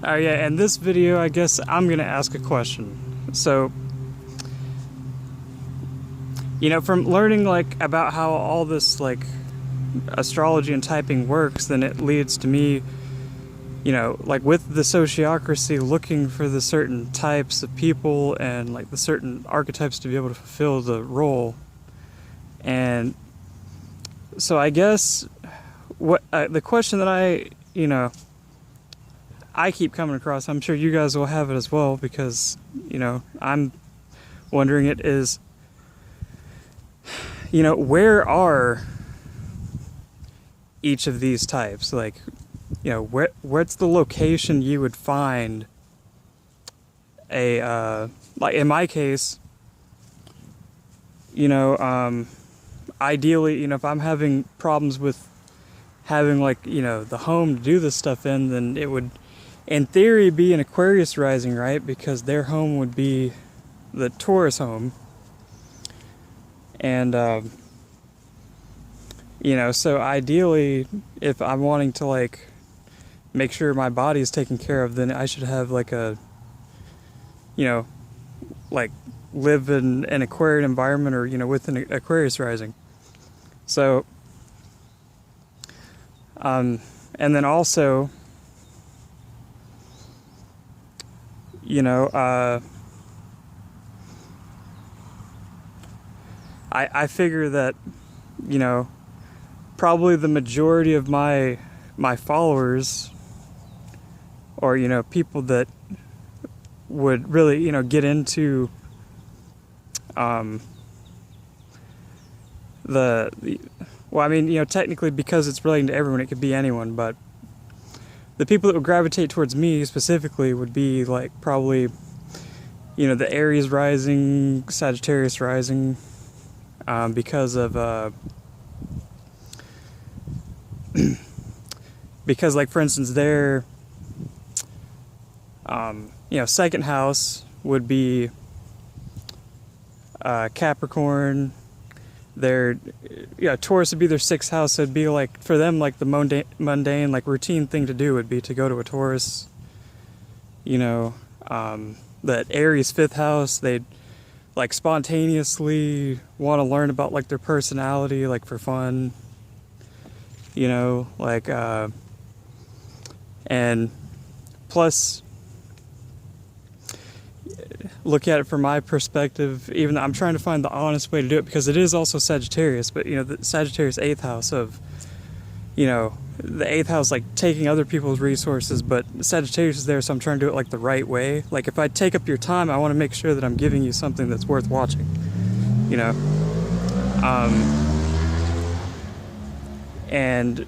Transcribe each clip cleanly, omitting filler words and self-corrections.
Yeah, in this video, I guess I'm gonna ask a question. So, from learning like about how all this like astrology and typing works, then it leads to me, like with the sociocracy, looking for the certain types of people and like the certain archetypes to be able to fulfill the role. And so, I guess what the question that I keep coming across, I'm sure you guys will have it as well, because I'm wondering it is, where are each of these types? Like, what's the location you would find a like in my case, ideally, if I'm having problems with having like the home to do this stuff in, then it would in theory be an Aquarius rising, right? Because their home would be the Taurus home. And so ideally, if I'm wanting to like make sure my body is taken care of, then I should have like a like live in an Aquarian environment, or with an Aquarius rising. So and then also I figure that probably the majority of my followers, or people that would really get into well, I mean, technically, because it's relating to everyone, it could be anyone, but the people that would gravitate towards me specifically would be like probably the Aries rising, Sagittarius rising, because of because, like, for instance, their second house would be Capricorn. Their Taurus would be their sixth house. So it'd be like, for them, like the mundane, like routine thing to do would be to go to a Taurus. That Aries fifth house, they'd like spontaneously want to learn about like their personality, like for fun. And plus, look at it from my perspective, even though I'm trying to find the honest way to do it, because it is also Sagittarius, but the Sagittarius 8th house of, the 8th house, like taking other people's resources, but Sagittarius is there, so I'm trying to do it like the right way. Like if I take up your time, I want to make sure that I'm giving you something that's worth watching, and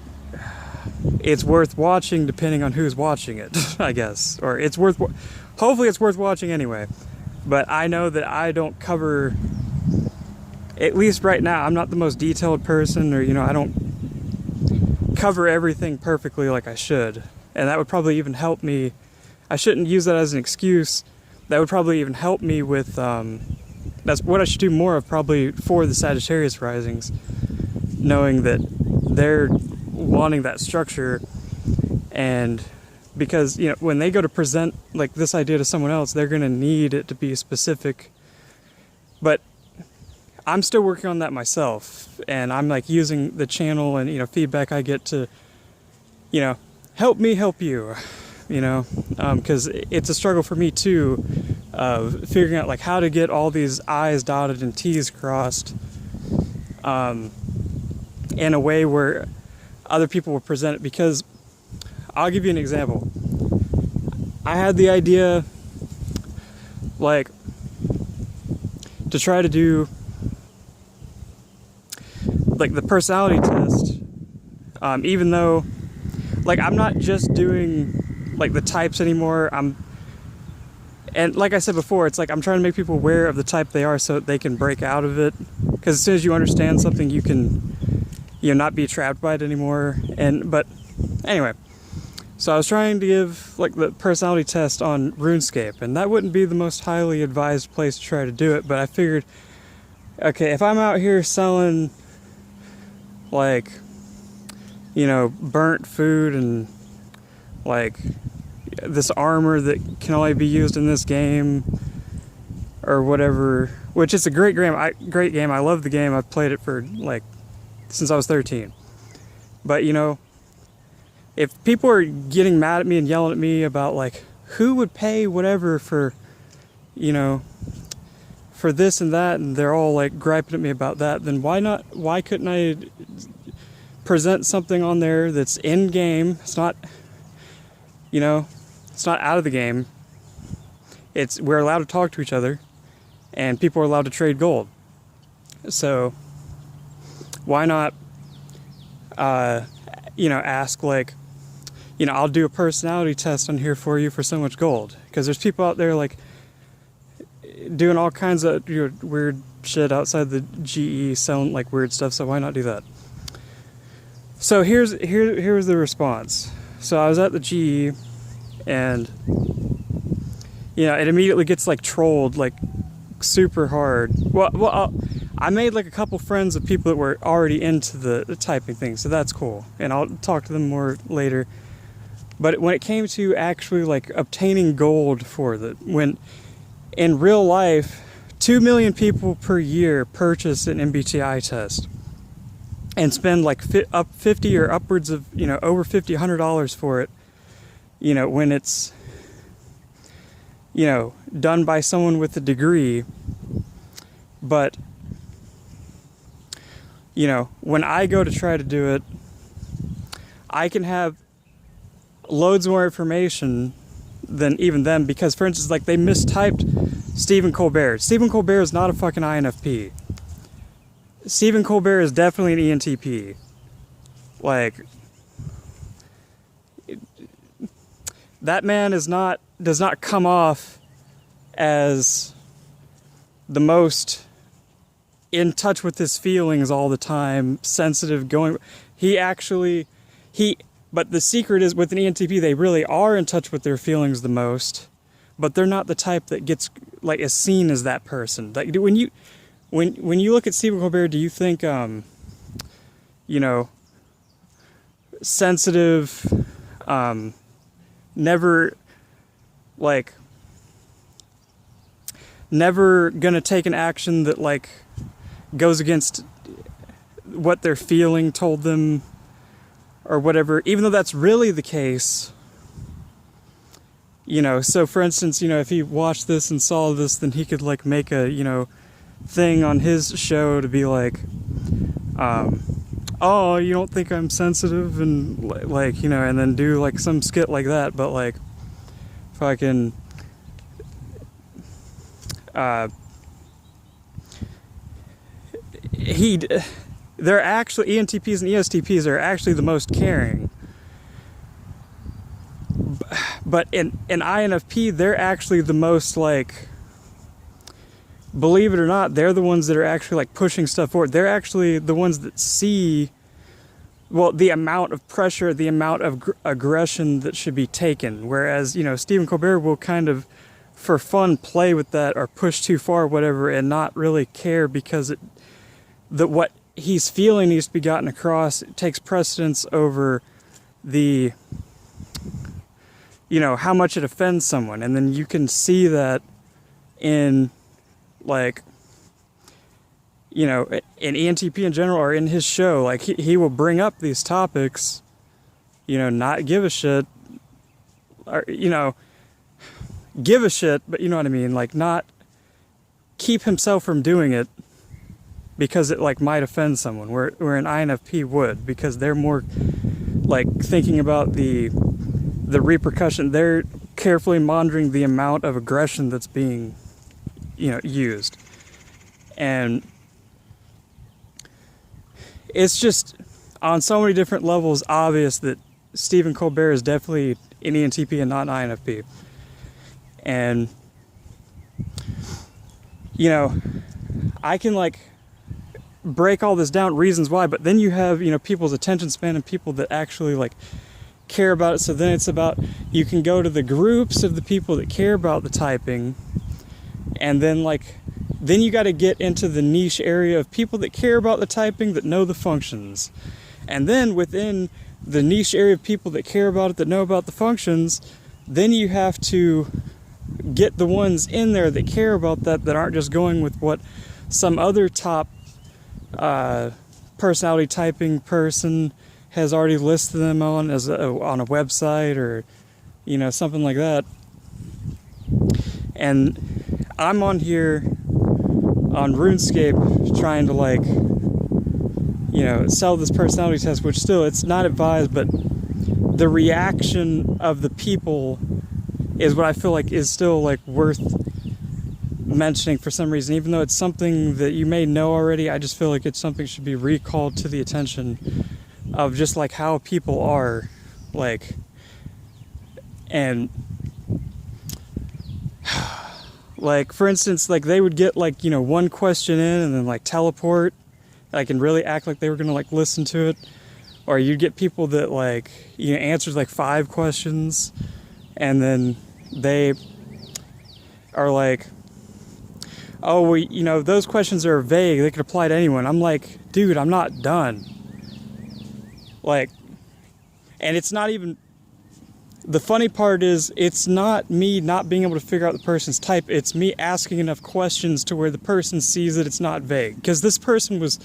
it's worth watching depending on who's watching it, I guess, or hopefully it's worth watching anyway. But I know that I don't cover, at least right now, I'm not the most detailed person, or I don't cover everything perfectly like I should. And that would probably even help me. I shouldn't use that as an excuse. That would probably even help me with, that's what I should do more of probably for the Sagittarius risings, knowing that they're wanting that structure. And because when they go to present like this idea to someone else, they're going to need it to be specific. But I'm still working on that myself, and I'm like using the channel and feedback I get to help me help you, because it's a struggle for me too, of figuring out like how to get all these I's dotted and T's crossed in a way where other people will present it. Because I'll give you an example. I had the idea, like, to try to do, like, the personality test, even though, like, I'm not just doing, like, the types anymore. And like I said before, it's like I'm trying to make people aware of the type they are so that they can break out of it. Because as soon as you understand something, you can, not be trapped by it anymore. But anyway. So I was trying to give like the personality test on RuneScape, and that wouldn't be the most highly advised place to try to do it, but I figured, okay, if I'm out here selling like burnt food and like this armor that can only be used in this game or whatever, which is a great game. I love the game. I've played it for like since I was 13. But you know, if people are getting mad at me and yelling at me about like who would pay whatever for, you know, for this and that, and they're all like griping at me about that, then why couldn't I present something on there that's in game? It's not, you know, it's not out of the game. We're allowed to talk to each other, and people are allowed to trade gold. So why not, you know, ask like, you know, I'll do a personality test on here for you for so much gold. Because there's people out there like doing all kinds of, you know, weird shit outside the GE, selling like weird stuff. So why not do that? So here's the response. So I was at the GE, and you know, it immediately gets like trolled like super hard. Well, I made like a couple friends of people that were already into the typing thing, so that's cool, and I'll talk to them more later. But when it came to actually like obtaining gold for when in real life, 2 million people per year purchase an MBTI test and spend like up 50 or upwards of, you know, over $100 for it, you know, when it's, you know, done by someone with a degree. But, you know, when I go to try to do it, I can have loads more information than even them, because for instance, like they mistyped Stephen Colbert. Stephen Colbert is not a fucking INFP. Stephen Colbert is definitely an ENTP. Like, that man does not come off as the most in touch with his feelings all the time, sensitive, but the secret is with an ENTP, they really are in touch with their feelings the most, but they're not the type that gets like is seen as that person. Like when you look at Stephen Colbert, do you think you know, sensitive, never gonna take an action that like goes against what their feeling told them or whatever, even though that's really the case, you know? So for instance, you know, if he watched this and saw this, then he could like make a, you know, thing on his show to be like, oh, you don't think I'm sensitive, and like, you know, and then do like some skit like that, but like fucking they're actually, ENTPs and ESTPs are actually the most caring. But in INFP, they're actually the most like, believe it or not, they're the ones that are actually like pushing stuff forward. They're actually the ones that see, well, the amount of pressure, the amount of aggression that should be taken. Whereas, you know, Stephen Colbert will kind of, for fun, play with that or push too far or whatever, and not really care, because what he's feeling needs to be gotten across. It takes precedence over the, you know, how much it offends someone. And then you can see that in like, you know, in ENTP in general, or in his show, like he will bring up these topics, you know, not give a shit, or, you know, give a shit, but you know what I mean, like not keep himself from doing it because it like might offend someone, where an INFP would, because they're more like thinking about the repercussion. They're carefully monitoring the amount of aggression that's being, you know, used. And it's just on so many different levels obvious that Stephen Colbert is definitely an ENTP and not an INFP. And, you know, I can like break all this down, reasons why, but then you have, you know, people's attention span and people that actually like care about it. So then it's about, you can go to the groups of the people that care about the typing, and then like, then you got to get into the niche area of people that care about the typing, that know the functions. And then within the niche area of people that care about it, that know about the functions, then you have to get the ones in there that care about that aren't just going with what some other top personality typing person has already listed them on on a website, or something like that. And I'm on here on RuneScape trying to sell this personality test, which still, it's not advised, but the reaction of the people is what I feel like is still worth mentioning for some reason. Even though it's something that you may know already, I just feel like it's something that should be recalled to the attention of just how people are, and for instance, they would get one question in and then teleport, and really act like they were gonna listen to it. Or you'd get people that answers 5 questions, and then they are oh, well, those questions are vague, they could apply to anyone. I'm like, dude, I'm not done. And it's not even, the funny part is, it's not me not being able to figure out the person's type, it's me asking enough questions to where the person sees that it's not vague. Because this person was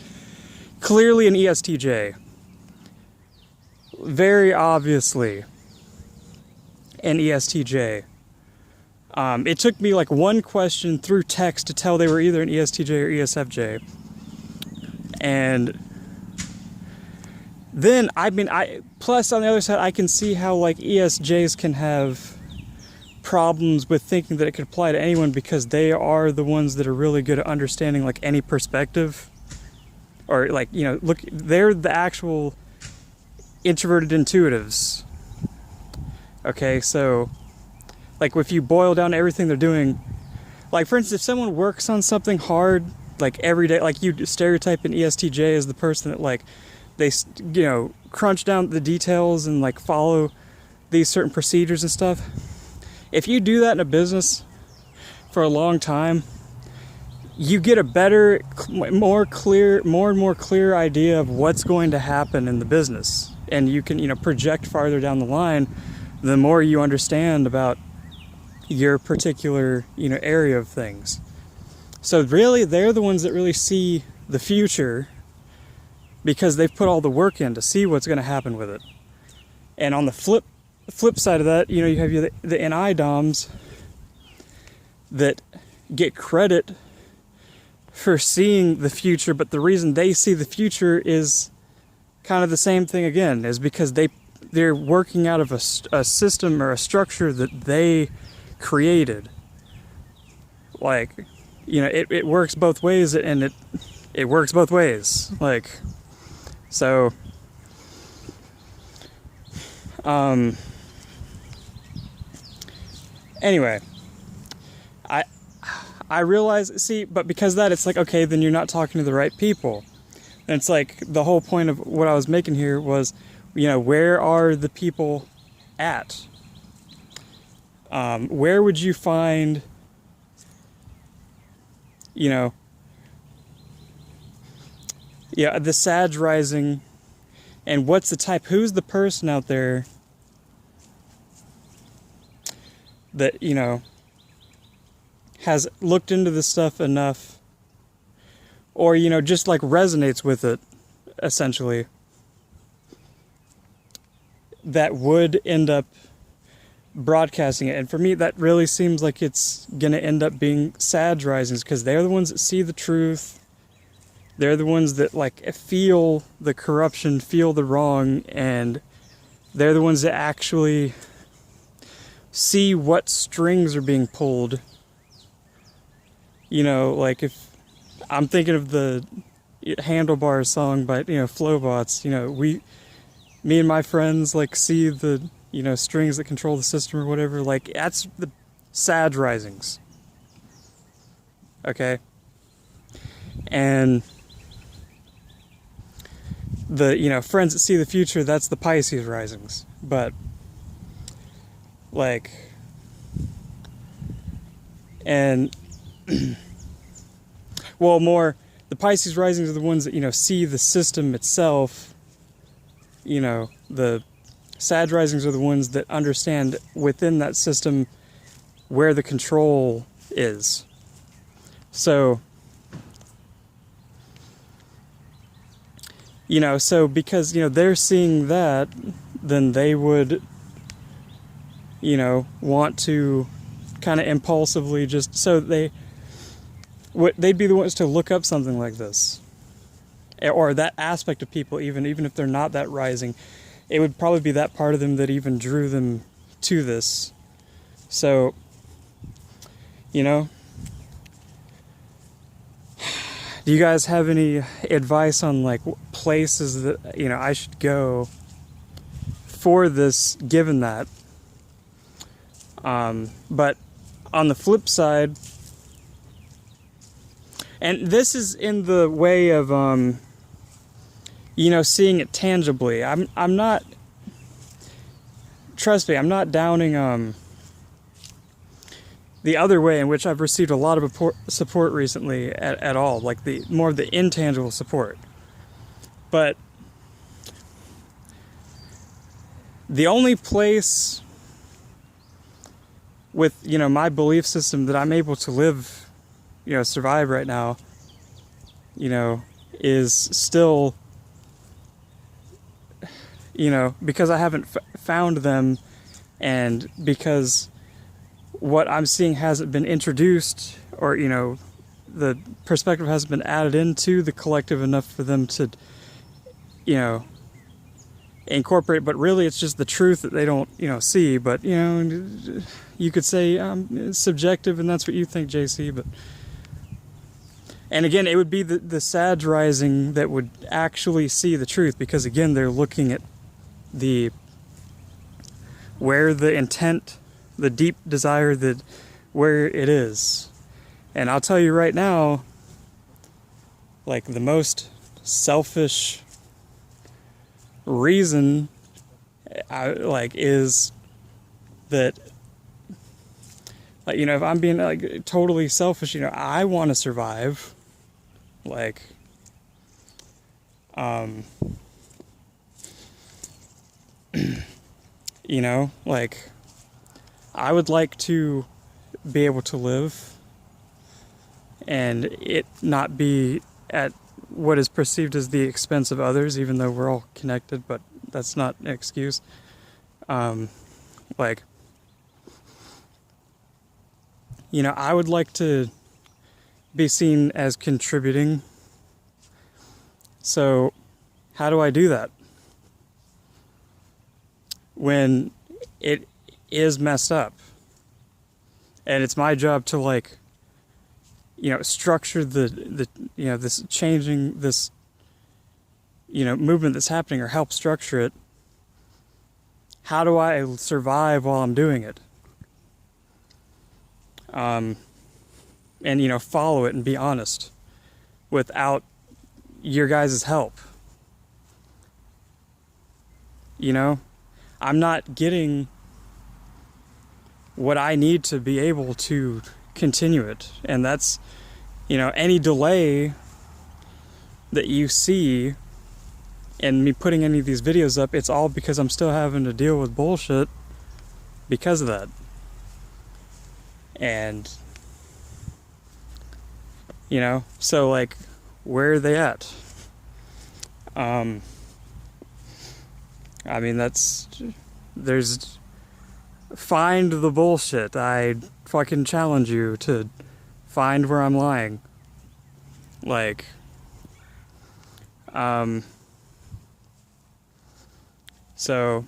clearly an ESTJ. Very obviously an ESTJ. It took me one question through text to tell they were either an ESTJ or ESFJ. And then, plus on the other side, I can see how ESJs can have problems with thinking that it could apply to anyone, because they are the ones that are really good at understanding any perspective. Or look, they're the actual introverted intuitives. Okay, so if you boil down everything they're doing, for instance, if someone works on something hard every day, you stereotype an ESTJ as the person that they crunch down the details and follow these certain procedures and stuff. If you do that in a business for a long time, you get a better, more and more clear idea of what's going to happen in the business. And you can, project farther down the line the more you understand about your particular, area of things. So really, they're the ones that really see the future, because they've put all the work in to see what's going to happen with it. And on the flip side of that, you have the NI DOMs that get credit for seeing the future, but the reason they see the future is kind of the same thing again, is because they're working out of a system or a structure that they created. It works both ways, and it works both ways. So anyway, I realize, but because of that, it's okay, then you're not talking to the right people. And it's the whole point of what I was making here was, where are the people at? Where would you find, the Sag rising, and what's the type? Who's the person out there that, has looked into this stuff enough, or, just resonates with it, essentially, that would end up broadcasting it. And for me, that really seems like it's going to end up being Sag risings, because they're the ones that see the truth. They're the ones that feel the corruption, feel the wrong, and they're the ones that actually see what strings are being pulled. If I'm thinking of the Handlebar song by Flowbots, me and my friends see the strings that control the system or whatever. That's the Sag risings. Okay, and the friends that see the future, that's the Pisces risings. But and well, more, the Pisces risings are the ones that see the system itself, the Sag Risings are the ones that understand within that system where the control is. So, so because, they're seeing that, then they would, want to kind of impulsively just, so they'd be the ones to look up something like this. Or that aspect of people, even if they're not that rising, it would probably be that part of them that even drew them to this. So, do you guys have any advice on like places that, I should go for this, given that? But on the flip side, and this is in the way of, seeing it tangibly. I'm not, trust me, I'm not downing, the other way in which I've received a lot of support recently at all, like the more of the intangible support. But the only place with, my belief system that I'm able to live, survive right now, is still, because I haven't found them, and because what I'm seeing hasn't been introduced, or, the perspective hasn't been added into the collective enough for them to, incorporate. But really it's just the truth that they don't, see. But, you could say it's subjective, and that's what you think, JC. But, and again, it would be the Sag Rising that would actually see the truth, because again, they're looking at where the intent, the deep desire, where it is. And I'll tell you right now, like the most selfish reason is that, if I'm being like totally selfish, I want to survive. Like, I would like to be able to live and it not be at what is perceived as the expense of others, even though we're all connected, but that's not an excuse. I would like to be seen as contributing. So how do I do that when it is messed up? And it's my job to structure this changing, this, movement that's happening, or help structure it. How do I survive while I'm doing it? And, follow it and be honest without your guys' help. I'm not getting what I need to be able to continue it. And that's, any delay that you see in me putting any of these videos up, it's all because I'm still having to deal with bullshit because of that. And, so where are they at? Find the bullshit. I fucking challenge you to find where I'm lying. So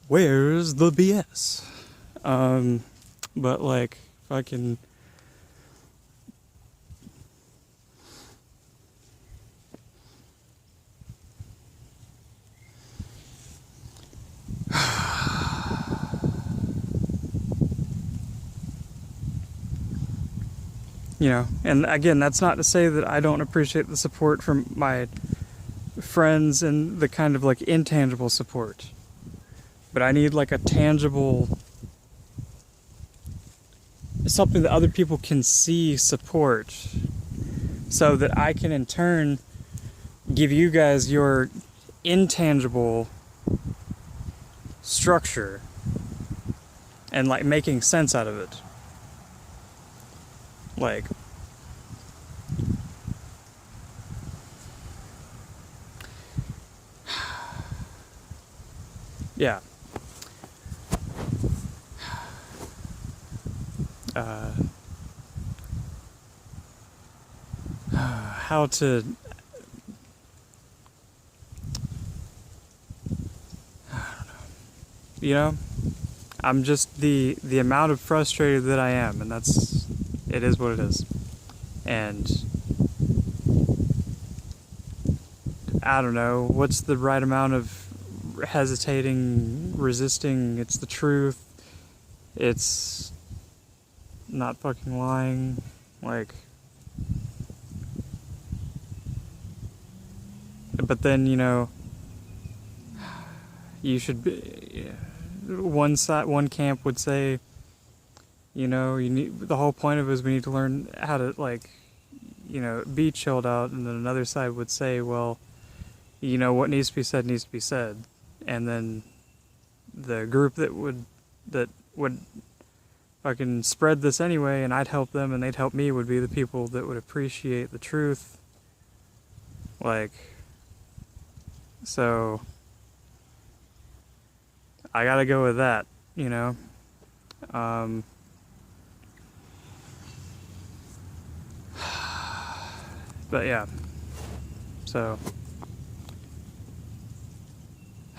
where's the BS? But fucking and again, that's not to say that I don't appreciate the support from my friends and the kind of intangible support. But I need a tangible, something that other people can see support, so that I can in turn give you guys your intangible structure and like making sense out of it. Like, yeah. How to you know, I'm just the amount of frustrated that I am, and that's it is what it is. And I don't know what's the right amount of hesitating, resisting. It's the truth. It's not fucking lying. Like, but then, you know, you should be, one camp would say, you know, you need, the whole point of it is we need to learn how to, like, you know, be chilled out, and then another side would say, well, you know, what needs to be said needs to be said. And then the group that would fucking spread this anyway, and I'd help them and they'd help me, would be the people that would appreciate the truth. Like, so I gotta go with that, you know. But yeah, so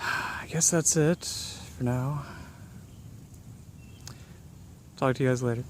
I guess that's it for now. Talk to you guys later.